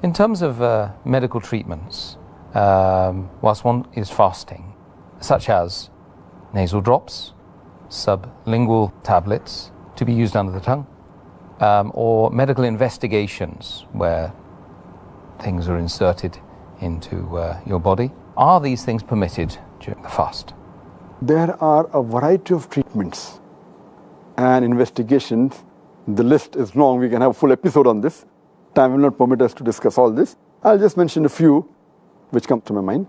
In terms of medical treatments, whilst one is fasting, such as nasal drops, sublingual tablets to be used under the tongue, or medical investigations where things are inserted into your body, are these things permitted during the fast? There are a variety of treatments and investigations. The list is long. We can have a full episode on this. Time will not permit us to discuss all this. I'll just mention a few which come to my mind.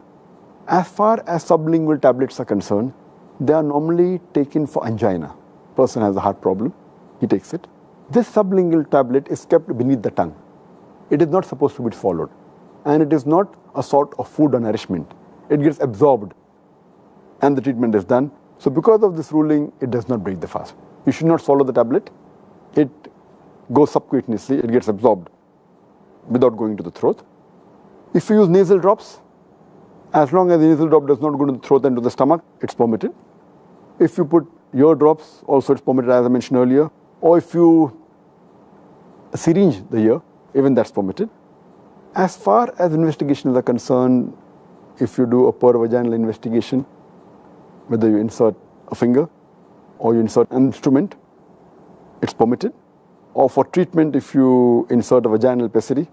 As far as sublingual tablets are concerned, they are normally taken for angina. Person has a heart problem, he takes it. This sublingual tablet is kept beneath the tongue. It is not supposed to be swallowed. And it is not a sort of food or nourishment. It gets absorbed and the treatment is done. So because of this ruling, it does not break the fast. You should not swallow the tablet. It goes subcutaneously, it gets absorbed without going to the throat. If you use nasal drops, as long as the nasal drop does not go to the throat and to the stomach, it's permitted. If you put ear drops, also it's permitted, as I mentioned earlier. Or if you syringe the ear, even that's permitted. As far as investigations are concerned, if you do a pervaginal investigation, whether you insert a finger or you insert an instrument, it's permitted. Or for treatment, if you insert a vaginal pessary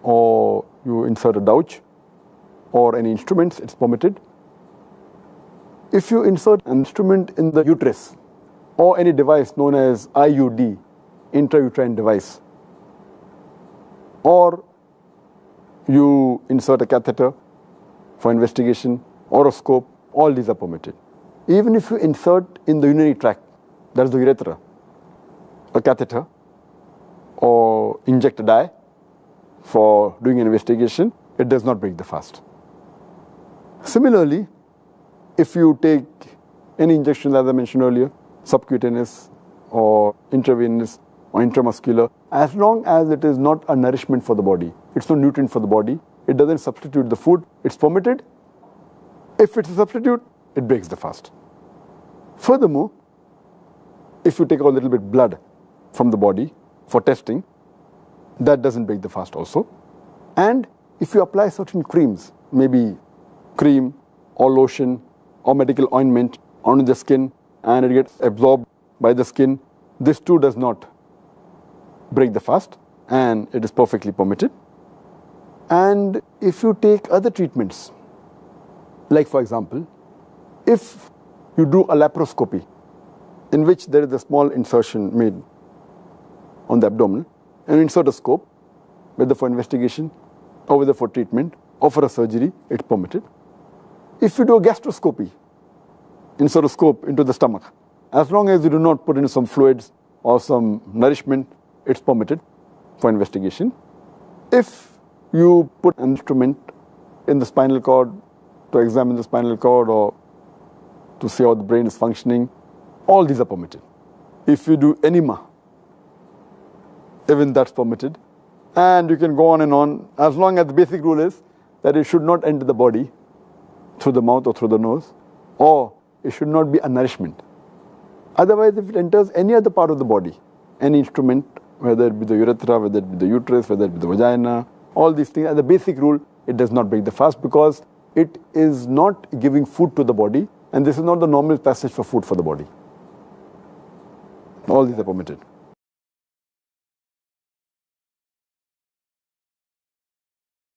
or you insert a douche or any instruments, it's permitted. If you insert an instrument in the uterus or any device known as IUD, intrauterine device, or you insert a catheter for investigation or a scope, all these are permitted. Even if you insert in the urinary tract, that is the urethra, a catheter, or inject a dye for doing an investigation, it does not break the fast. Similarly, if you take any injections, as I mentioned earlier, subcutaneous or intravenous or intramuscular, as long as it is not a nourishment for the body, it's no nutrient for the body, it doesn't substitute the food, it's permitted. If it's a substitute, it breaks the fast. Furthermore, if you take a little bit blood from the body for testing, that doesn't break the fast also. And if you apply certain creams, maybe cream or lotion or medical ointment onto the skin and it gets absorbed by the skin, this too does not break the fast and it is perfectly permitted. And if you take other treatments, like for example, if you do a laparoscopy in which there is a small insertion made on the abdomen and insert a scope, whether for investigation or whether for treatment or for a surgery, it's permitted. If you do a gastroscopy, insert a scope into the stomach, as long as you do not put in some fluids or some nourishment, it's permitted for investigation. If you put an instrument in the spinal cord to examine the spinal cord or to see how the brain is functioning, all these are permitted. If you do enema, even that's permitted. And you can go on, as long as the basic rule is that it should not enter the body through the mouth or through the nose, or it should not be a nourishment. Otherwise, if it enters any other part of the body, any instrument, whether it be the urethra, whether it be the uterus, whether it be the vagina, all these things, as a basic rule, it does not break the fast because it is not giving food to the body, and this is not the normal passage for food for the body. All these are permitted.